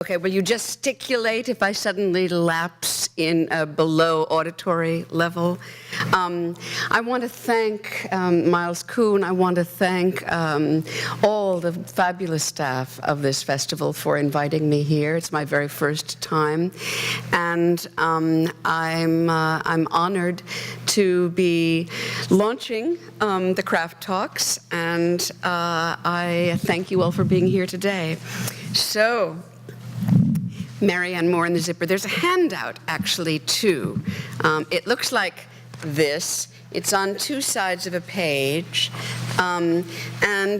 Okay, will you gesticulate if I suddenly lapse in a below auditory level? I want to thank Miles Kuhn. I want to thank all the fabulous staff of this festival for inviting me here. It's my very first time, and I'm honored to be launching the Craft Talks, and I thank you all for being here today. So, Marianne Moore and the Zipper. There's a handout, actually, too. It looks like this. It's on two sides of a page, and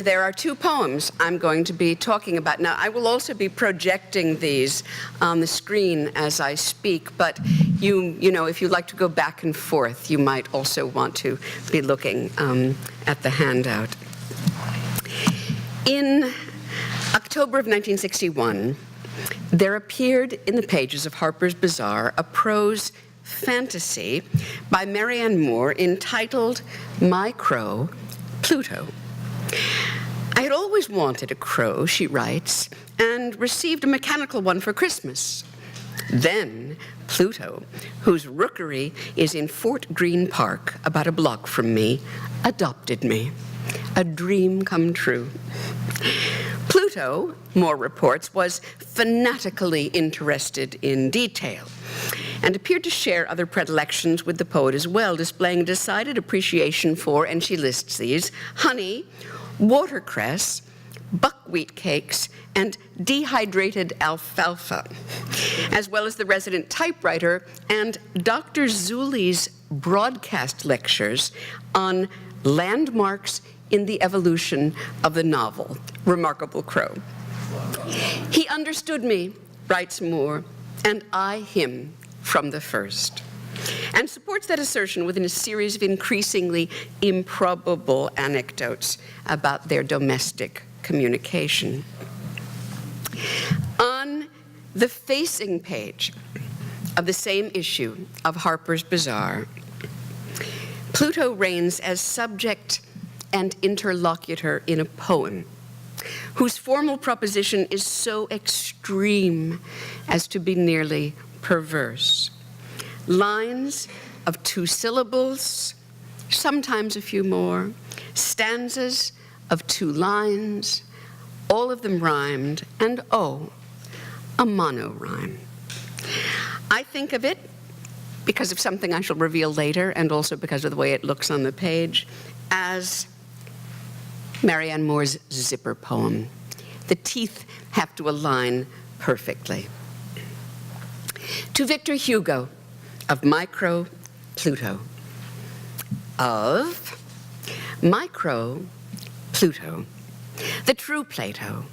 there are two poems I'm going to be talking about. Now, I will also be projecting these on the screen as I speak, but you know, if you'd like to go back and forth, you might also want to be looking at the handout. In October of 1961, there appeared in the pages of Harper's Bazaar a prose fantasy by Marianne Moore entitled My Crow, Pluto. I had always wanted a crow, she writes, and received a mechanical one for Christmas. Then Pluto, whose rookery is in Fort Greene Park, about a block from me, adopted me. A dream come true. Pluto, Moore reports, was fanatically interested in detail and appeared to share other predilections with the poet as well, displaying decided appreciation for, and she lists these, honey, watercress, buckwheat cakes, and dehydrated alfalfa, as well as the resident typewriter and Dr. Zuli's broadcast lectures on landmarks in the evolution of the novel, Remarkable Crow. He understood me, writes Moore, and I him from the first, and supports that assertion within a series of increasingly improbable anecdotes about their domestic communication. On the facing page of the same issue of Harper's Bazaar, Pluto reigns as subject and interlocutor in a poem whose formal proposition is so extreme as to be nearly perverse. Lines of 2 syllables, sometimes a few more, stanzas of 2 lines, all of them rhymed, and oh, a monorhyme. I think of it, because of something I shall reveal later, and also because of the way it looks on the page, as Marianne Moore's Zipper poem. The teeth have to align perfectly. To Victor Hugo, of My Crow, Pluto. Of My Crow, Pluto, the true Plato,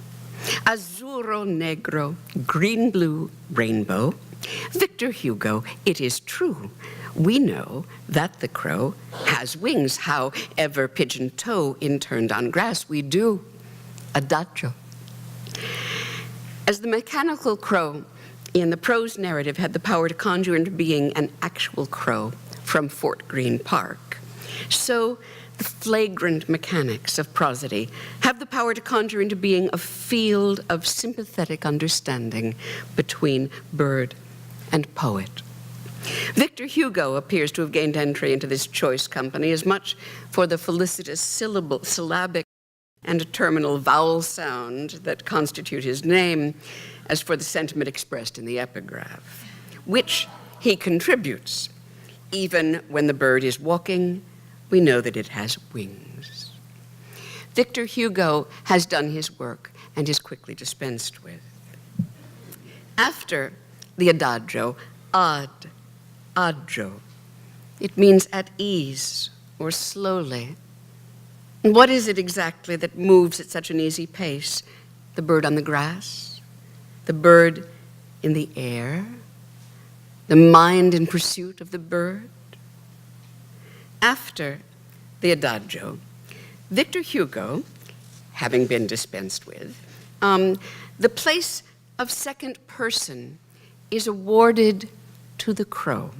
azzurro negro, green-blue rainbow. Victor Hugo, it is true, we know that the crow has wings, however pigeon-toe interned on grass we do. Adagio. As the mechanical crow in the prose narrative had the power to conjure into being an actual crow from Fort Greene Park, so the flagrant mechanics of prosody have the power to conjure into being a field of sympathetic understanding between bird and poet. Victor Hugo appears to have gained entry into this choice company as much for the felicitous syllabic and terminal vowel sound that constitute his name as for the sentiment expressed in the epigraph, which he contributes. Even when the bird is walking, we know that it has wings. Victor Hugo has done his work and is quickly dispensed with. After the adagio, agio, it means at ease or slowly. And what is it exactly that moves at such an easy pace? The bird on the grass? The bird in the air? The mind in pursuit of the bird? After the adagio, Victor Hugo, having been dispensed with, the place of second person is awarded to the crow,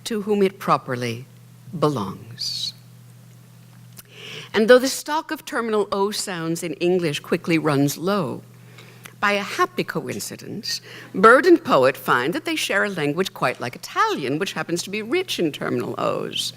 to whom it properly belongs. And though the stock of terminal O sounds in English quickly runs low, by a happy coincidence, bird and poet find that they share a language quite like Italian, which happens to be rich in terminal O's.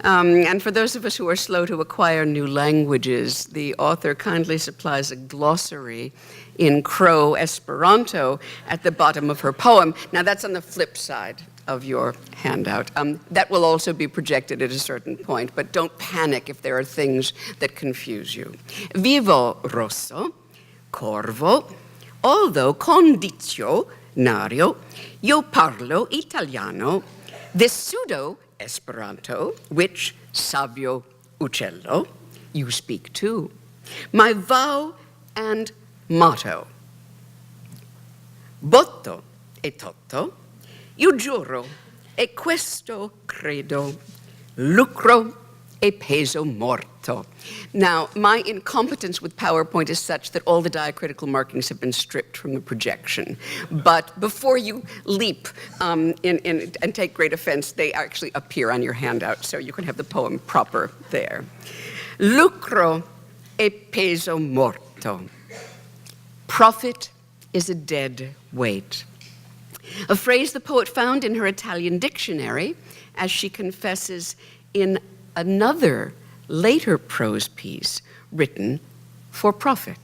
And for those of us who are slow to acquire new languages, the author kindly supplies a glossary in Crow Esperanto at the bottom of her poem. Now that's on the flip side of your handout. That will also be projected at a certain point, but don't panic if there are things that confuse you. Vivo rosso, corvo, although condizionario, io parlo italiano, this pseudo-Esperanto, which, savio uccello, you speak too, my vow and motto. Botto e totto, io giuro, e questo credo, lucro e peso morto. Now, my incompetence with PowerPoint is such that all the diacritical markings have been stripped from the projection. But before you leap and take great offense, they actually appear on your handout, so you can have the poem proper there. Lucro e peso morto. Profit is a dead weight. A phrase the poet found in her Italian dictionary, as she confesses in another later prose piece written for profit.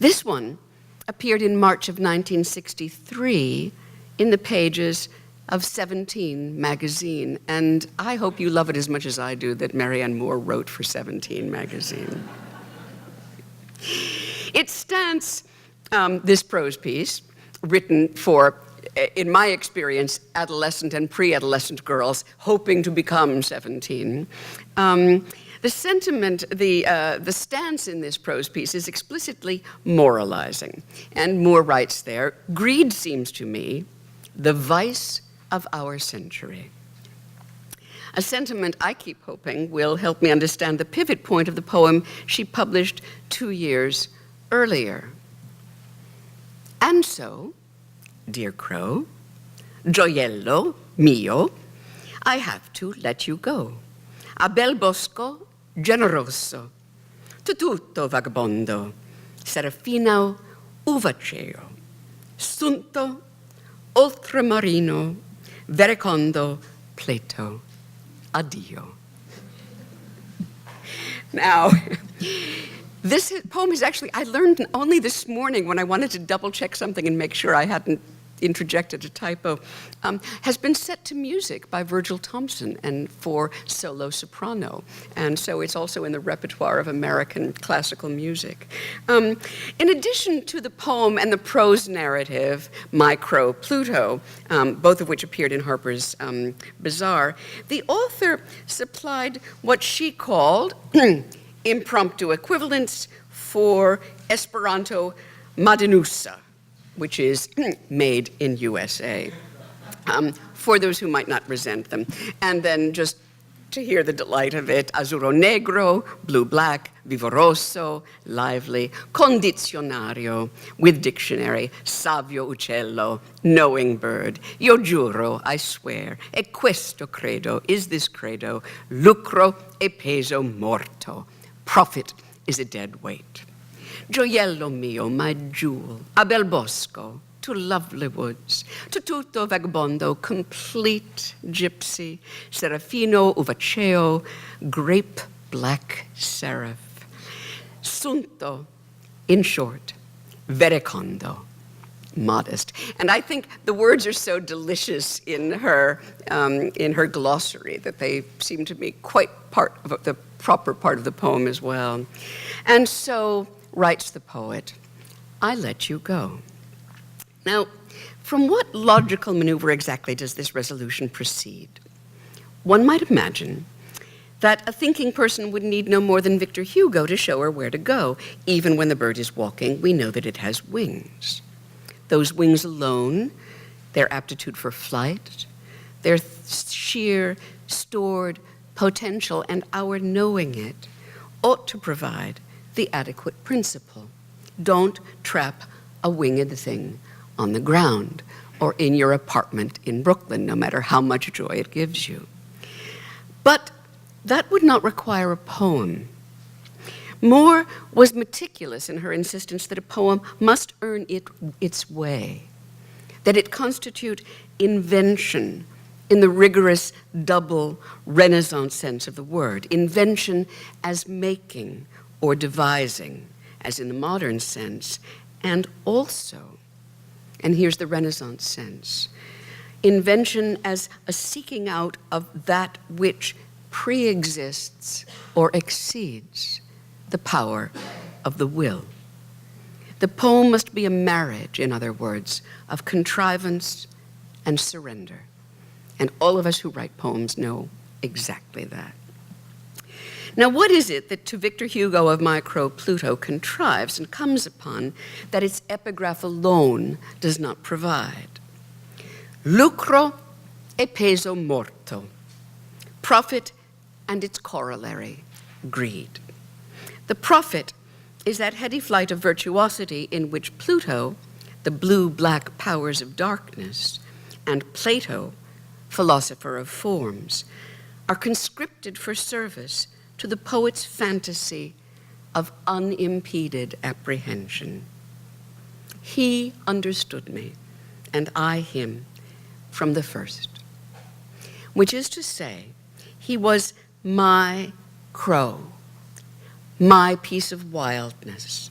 This one appeared in March of 1963 in the pages of 17 magazine, and I hope you love it as much as I do that Marianne Moore wrote for 17 magazine. It stands, this prose piece, written for, in my experience, adolescent and pre-adolescent girls hoping to become 17. The sentiment, the stance in this prose piece is explicitly moralizing. And Moore writes there, greed seems to me the vice of our century. A sentiment I keep hoping will help me understand the pivot point of the poem she published 2 years earlier. And so, dear Crow, gioiello mio, I have to let you go. A bel bosco generoso, tu tutto vagabondo, serafino uvaceo, sunto oltremarino, verecondo Plato, addio. Now, this poem is actually, I learned only this morning when I wanted to double check something and make sure I hadn't interjected a typo, has been set to music by Virgil Thompson and for solo soprano. And so it's also in the repertoire of American classical music. In addition to the poem and the prose narrative, My Crow, Pluto, both of which appeared in Harper's Bazaar, the author supplied what she called impromptu equivalents for Esperanto Madanusa, which is made in USA, for those who might not resent them. And then just to hear the delight of it, azzurro negro, blue-black, vivoroso, lively, condizionario, with dictionary, savio uccello, knowing bird, io giuro, I swear, e questo credo, is this credo, lucro e peso morto, profit is a dead weight. Gioiello mio, my jewel, a bel bosco, to lovely woods, to tutto vagabondo, complete gypsy, serafino uvaceo, grape black seraph, sunto, in short, verecondo, modest. And I think the words are so delicious in her glossary that they seem to be quite part of the proper part of the poem as well. And so, writes the poet, I let you go. Now, from what logical maneuver exactly does this resolution proceed? One might imagine that a thinking person would need no more than Victor Hugo to show her where to go. Even when the bird is walking, we know that it has wings. Those wings alone, their aptitude for flight, their sheer stored potential, and our knowing it, ought to provide the adequate principle. Don't trap a winged thing on the ground or in your apartment in Brooklyn, no matter how much joy it gives you. But that would not require a poem. Moore was meticulous in her insistence that a poem must earn its way, that it constitute invention in the rigorous double Renaissance sense of the word, invention as making or devising, as in the modern sense, and also, and here's the Renaissance sense, invention as a seeking out of that which pre-exists or exceeds the power of the will. The poem must be a marriage, in other words, of contrivance and surrender. And all of us who write poems know exactly that. Now, what is it that to Victor Hugo of My Crow, Pluto contrives and comes upon that its epigraph alone does not provide? Lucro e peso morto, profit and its corollary, greed. The profit is that heady flight of virtuosity in which Pluto, the blue-black powers of darkness, and Plato, philosopher of forms, are conscripted for service to the poet's fantasy of unimpeded apprehension. He understood me, and I him, from the first, which is to say, he was my crow, my piece of wildness.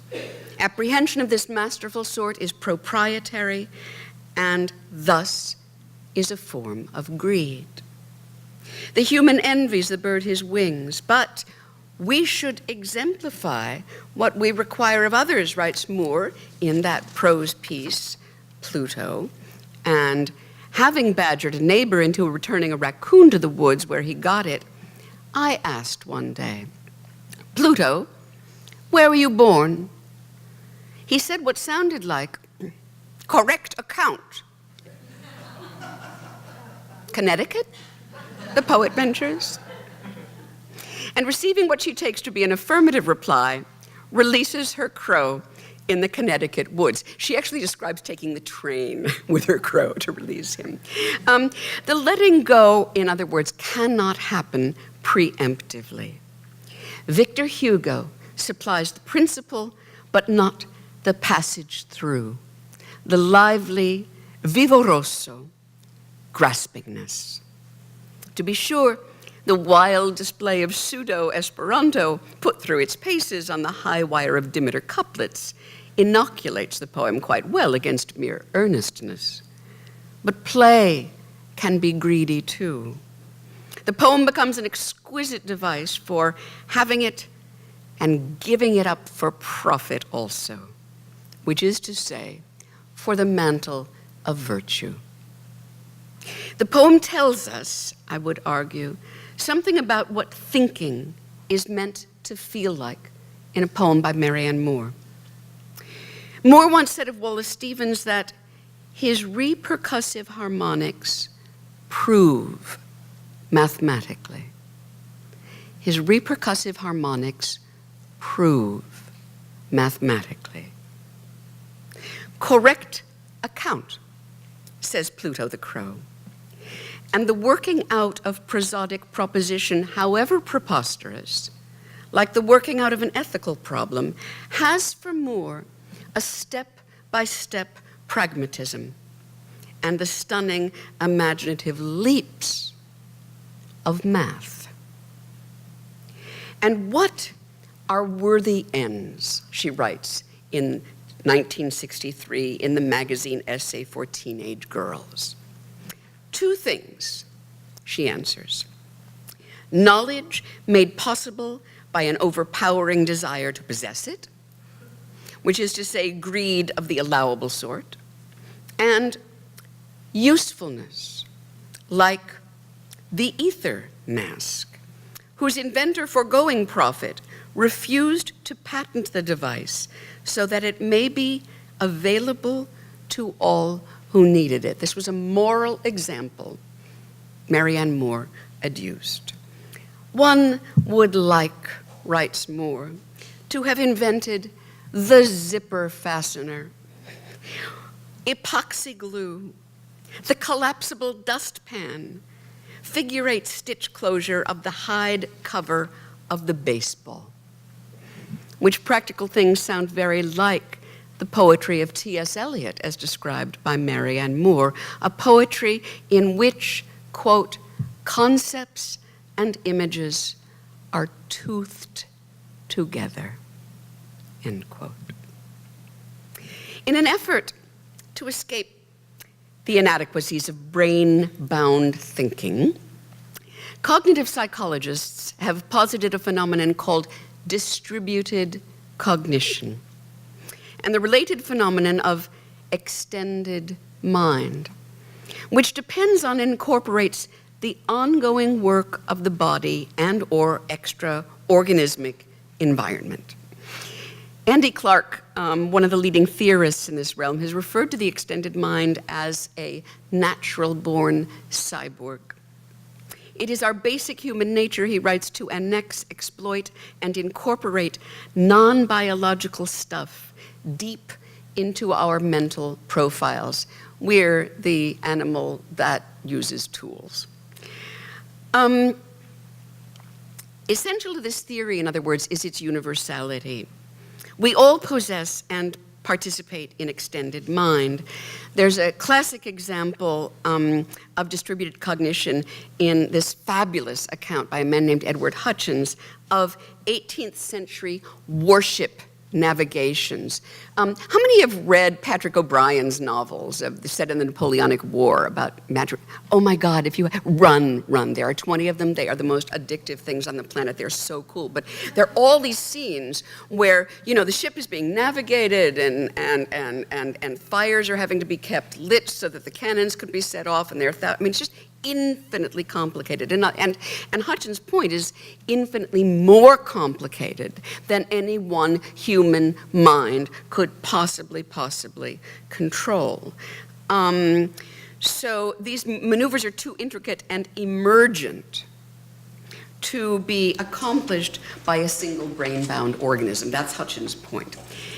Apprehension of this masterful sort is proprietary and thus is a form of greed. The human envies the bird his wings, but we should exemplify what we require of others, writes Moore in that prose piece, Pluto, and having badgered a neighbor into returning a raccoon to the woods where he got it, I asked one day, Pluto, where were you born? He said what sounded like, correct account. Connecticut? The poet ventures. And receiving what she takes to be an affirmative reply, releases her crow in the Connecticut woods. She actually describes taking the train with her crow to release him. The letting go, in other words, cannot happen preemptively. Victor Hugo supplies the principle, but not the passage through, the lively, vivoroso graspingness. To be sure, the wild display of pseudo-Esperanto put through its paces on the high wire of Demeter couplets inoculates the poem quite well against mere earnestness. But play can be greedy too. The poem becomes an exquisite device for having it and giving it up for profit also, which is to say, for the mantle of virtue. The poem tells us, I would argue, something about what thinking is meant to feel like in a poem by Marianne Moore. Moore once said of Wallace Stevens that his repercussive harmonics prove mathematically. His repercussive harmonics prove mathematically. Correct account, says Pluto the Crow. And the working out of prosodic proposition, however preposterous, like the working out of an ethical problem, has for Moore a step-by-step pragmatism and the stunning imaginative leaps of math. And what are worthy ends, she writes in 1963 in the magazine Essay for Teenage Girls. Two things, she answers. Knowledge made possible by an overpowering desire to possess it, which is to say greed of the allowable sort, and usefulness, like the ether mask, whose inventor, foregoing profit, refused to patent the device so that it may be available to all who needed it. This was a moral example Marianne Moore adduced. One would like, writes Moore, to have invented the zipper fastener, epoxy glue, the collapsible dustpan, figure-8 stitch closure of the hide cover of the baseball. which practical things sound very like the poetry of T.S. Eliot as described by Marianne Moore, a poetry in which, quote, concepts and images are toothed together, end quote. In an effort to escape the inadequacies of brain-bound thinking, cognitive psychologists have posited a phenomenon called distributed cognition, and the related phenomenon of extended mind, which depends on and incorporates the ongoing work of the body and or extra-organismic environment. Andy Clark, one of the leading theorists in this realm, has referred to the extended mind as a natural-born cyborg. It is our basic human nature, he writes, to annex, exploit, and incorporate non-biological stuff deep into our mental profiles. We're the animal that uses tools. Essential to this theory, in other words, is its universality. We all possess and participate in extended mind. There's a classic example of distributed cognition in this fabulous account by a man named Edward Hutchins of 18th century warship navigations. How many have read Patrick O'Brien's novels set in the Napoleonic War about magic? Oh my God, if you run. There are 20 of them. They are the most addictive things on the planet. They're so cool. But there are all these scenes where, you know, the ship is being navigated and fires are having to be kept lit so that the cannons could be set off, and it's just infinitely complicated. And Hutchins' point is infinitely more complicated than any one human mind could possibly control. So these maneuvers are too intricate and emergent to be accomplished by a single brain-bound organism. That's Hutchins' point.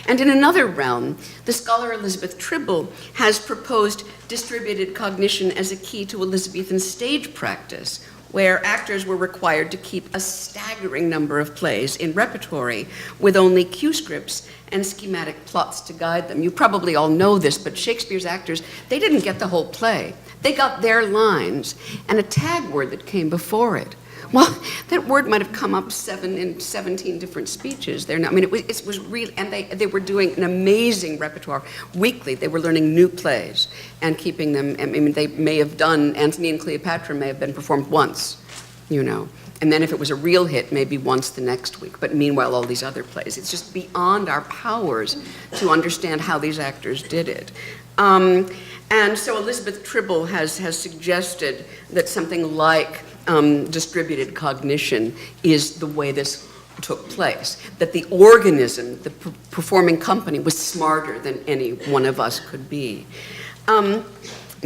And in another realm, the scholar Elizabeth Tribble has proposed distributed cognition as a key to Elizabethan stage practice, where actors were required to keep a staggering number of plays in repertory with only cue scripts and schematic plots to guide them. You probably all know this, but Shakespeare's actors, they didn't get the whole play. They got their lines and a tag word that came before it. Well, that word might have come up in 17 different speeches. It was really, and they were doing an amazing repertoire. Weekly, they were learning new plays and keeping them. They may have done, Antony and Cleopatra may have been performed once, you know. And then if it was a real hit, maybe once the next week. But meanwhile, all these other plays. It's just beyond our powers to understand how these actors did it. And so Elizabeth Tribble has suggested that something like distributed cognition is the way this took place, that the organism, the performing company, was smarter than any one of us could be.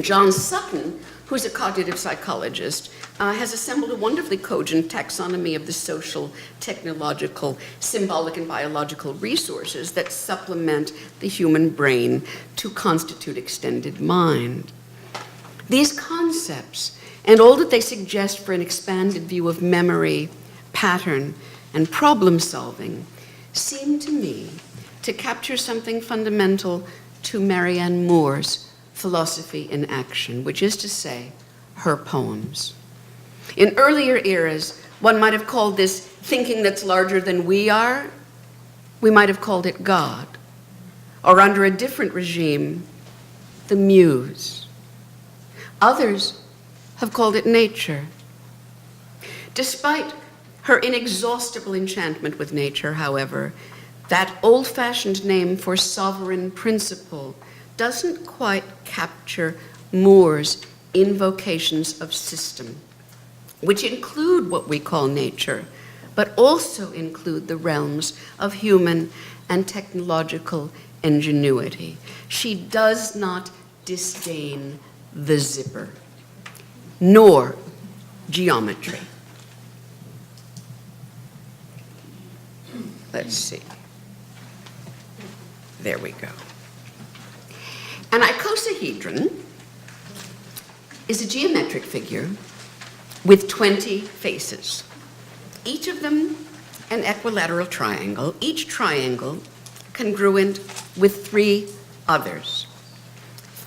John Sutton, who's a cognitive psychologist, has assembled a wonderfully cogent taxonomy of the social, technological, symbolic, and biological resources that supplement the human brain to constitute extended mind. These concepts, and all that they suggest for an expanded view of memory, pattern, and problem solving, seem to me to capture something fundamental to Marianne Moore's philosophy in action, which is to say, her poems. In earlier eras, one might have called this thinking that's larger than we are. We might have called it God. Or under a different regime, the muse. Others have called it nature. Despite her inexhaustible enchantment with nature, however, that old-fashioned name for sovereign principle doesn't quite capture Moore's invocations of system, which include what we call nature, but also include the realms of human and technological ingenuity. She does not disdain the zipper, nor geometry. Let's see. There we go. An icosahedron is a geometric figure with 20 faces, each of them an equilateral triangle, each triangle congruent with 3 others.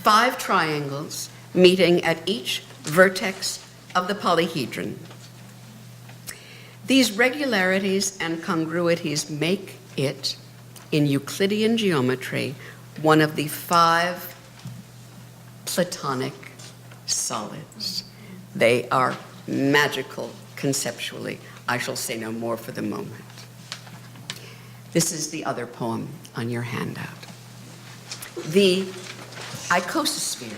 5 triangles meeting at each vertex of the polyhedron. These regularities and congruities make it, in Euclidean geometry, one of the 5 Platonic solids. They are magical conceptually. I shall say no more for the moment. This is the other poem on your handout. The icososphere.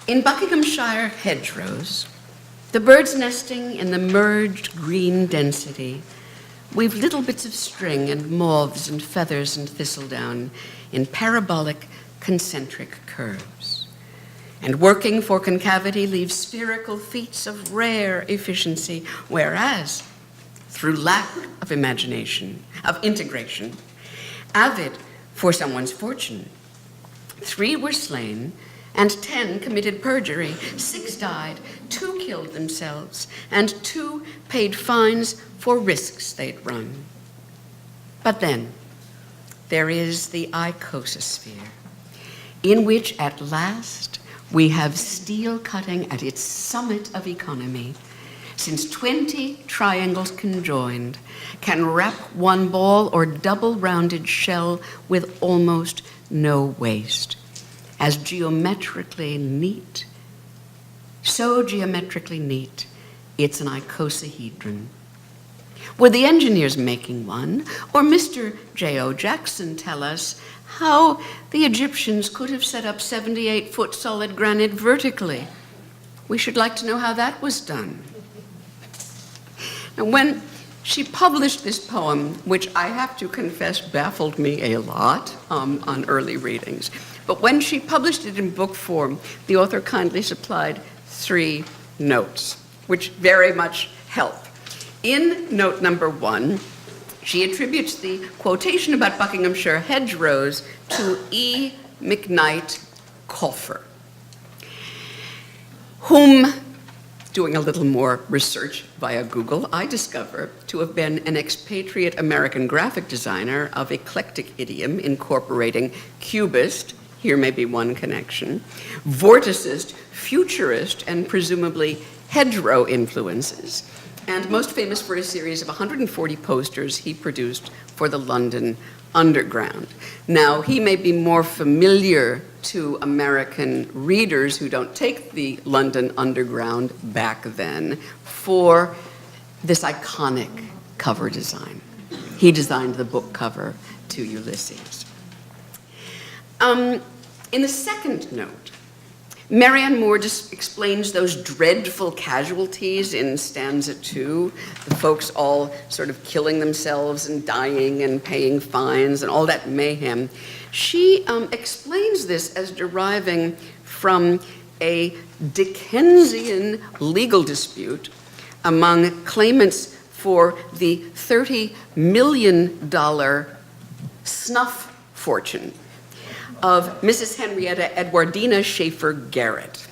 In Buckinghamshire hedgerows, the birds nesting in the merged green density weave little bits of string and moths and feathers and thistledown in parabolic concentric curves. And working for concavity leaves spherical feats of rare efficiency, whereas, through lack of imagination, of integration, avid for someone's fortune, 3 were slain and 10 committed perjury, 6 died, 2 killed themselves, and 2 paid fines for risks they'd run. But then, there is the icososphere, in which at last we have steel cutting at its summit of economy, since 20 triangles conjoined can wrap one ball or double-rounded shell with almost no waste. As geometrically neat, so geometrically neat, it's an icosahedron. Would the engineers making one, or Mr. J.O. Jackson, tell us how the Egyptians could have set up 78-foot solid granite vertically? We should like to know how that was done. Now, when she published this poem, which I have to confess baffled me a lot on early readings, but when she published it in book form, the author kindly supplied 3 notes, which very much help. In note number 1, she attributes the quotation about Buckinghamshire hedgerows to E. McKnight Colfer, whom, doing a little more research via Google, I discover to have been an expatriate American graphic designer of eclectic idiom incorporating cubist, here may be one connection, vorticist, futurist, and presumably hedgerow influences, and most famous for a series of 140 posters he produced for the London Underground. Now, he may be more familiar to American readers who don't take the London Underground back then for this iconic cover design. He designed the book cover to Ulysses. In the second note, Marianne Moore just explains those dreadful casualties in stanza 2, the folks all sort of killing themselves and dying and paying fines and all that mayhem. She explains this as deriving from a Dickensian legal dispute among claimants for the $30 million snuff fortune of Mrs. Henrietta Edwardina Schaefer Garrett,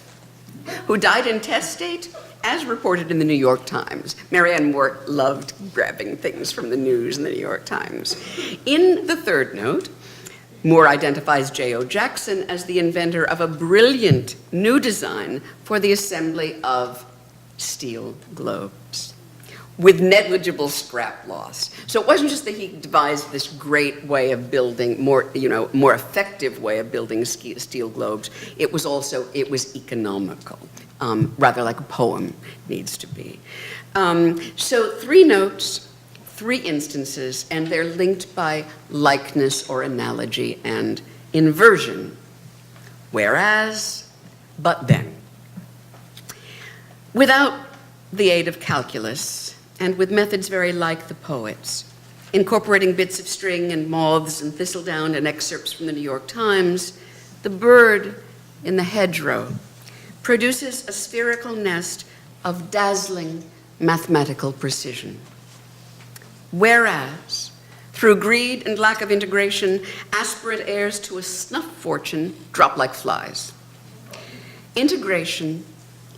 who died intestate, as reported in the New York Times. Marianne Moore loved grabbing things from the news in the New York Times. In the third note, Moore identifies J.O. Jackson as the inventor of a brilliant new design for the assembly of steel globes, with negligible scrap loss. So it wasn't just that he devised this great way of building, more effective way of building steel globes. It was economical, rather like a poem needs to be. So 3 notes, 3 instances, and they're linked by likeness or analogy and inversion. Whereas, but then. Without the aid of calculus, and with methods very like the poet's, incorporating bits of string and moths and thistledown and excerpts from the New York Times, the bird in the hedgerow produces a spherical nest of dazzling mathematical precision. Whereas, through greed and lack of integration, aspirant heirs to a snuff fortune drop like flies. Integration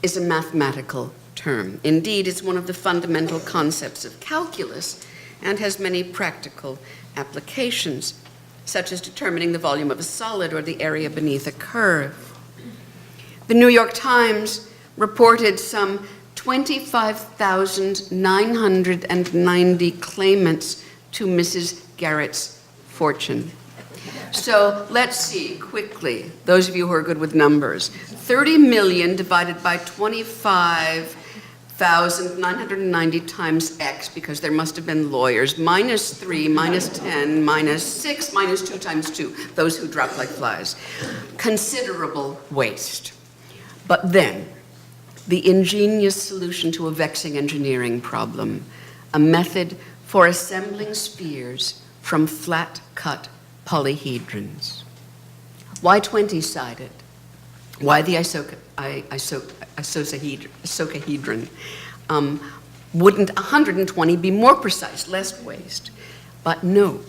is a mathematical term. Indeed, it's one of the fundamental concepts of calculus and has many practical applications, such as determining the volume of a solid or the area beneath a curve. The New York Times reported some 25,990 claimants to Mrs. Garrett's fortune. So let's see quickly, those of you who are good with numbers. 30 million divided by 25,990 times X, because there must have been lawyers, minus 3, minus 10, minus 6, minus 2 times 2, those who drop like flies. Considerable waste. But then, the ingenious solution to a vexing engineering problem, a method for assembling spheres from flat-cut polyhedrons. Why 20-sided? Why the icosahedron? Wouldn't 120 be more precise, less waste? But no,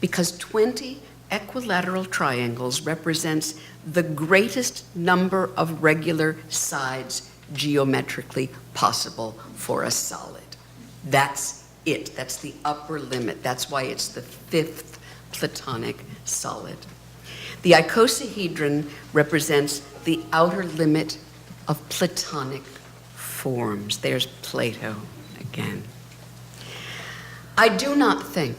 because 20 equilateral triangles represents the greatest number of regular sides geometrically possible for a solid. That's it. That's the upper limit. That's why it's the 5th Platonic solid. The icosahedron represents the outer limit of Platonic forms. There's Plato again. I do not think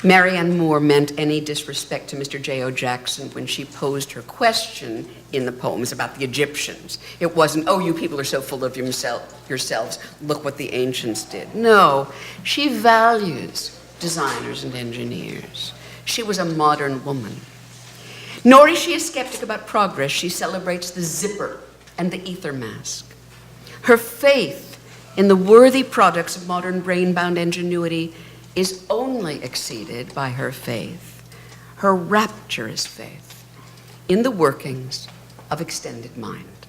Marianne Moore meant any disrespect to Mr. J.O. Jackson when she posed her question in the poems about the Egyptians. It wasn't, oh, you people are so full of yourselves, look what the ancients did. No, she values designers and engineers. She was a modern woman. Nor is she a skeptic about progress. She celebrates the zipper and the ether mask. Her faith in the worthy products of modern brain-bound ingenuity is only exceeded by her faith, her rapturous faith, in the workings of extended mind.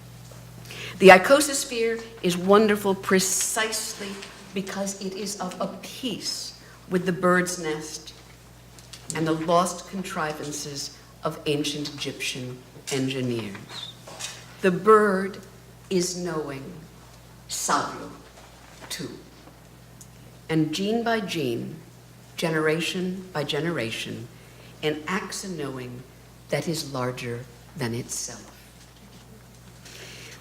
The icososphere is wonderful precisely because it is of a piece with the bird's nest and the lost contrivances of ancient Egyptian engineers. The bird is knowing, sablo, too. And gene by gene, generation by generation, enacts a knowing that is larger than itself.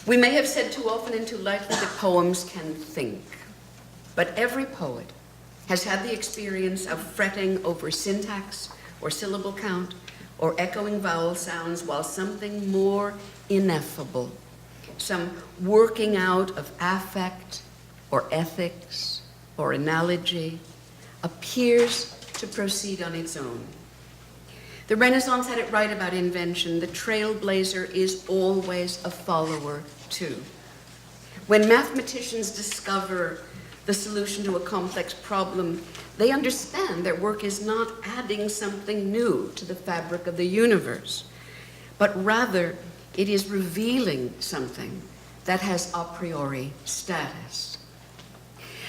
We may have said too often and too lightly that poems can think, but every poet has had the experience of fretting over syntax or syllable count or echoing vowel sounds while something more ineffable, some working out of affect or ethics or analogy, appears to proceed on its own. The Renaissance had it right about invention. The trailblazer is always a follower, too. When mathematicians discover the solution to a complex problem, they understand their work is not adding something new to the fabric of the universe, but rather it is revealing something that has a priori status.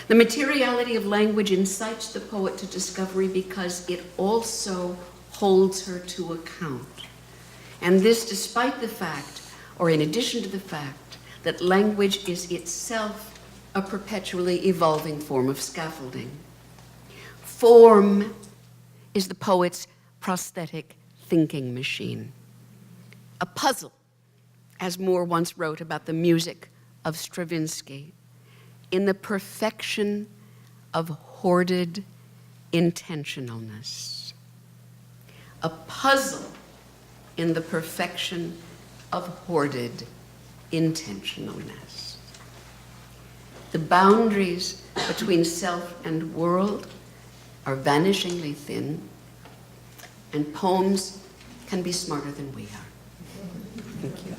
The materiality of language incites the poet to discovery because it also holds her to account. And this despite the fact, or in addition to the fact, that language is itself a perpetually evolving form of scaffolding. Form is the poet's prosthetic thinking machine. A puzzle, as Moore once wrote about the music of Stravinsky, in the perfection of hoarded intentionalness. A puzzle in the perfection of hoarded intentionalness. The boundaries between self and world are vanishingly thin, and poems can be smarter than we are. Thank you.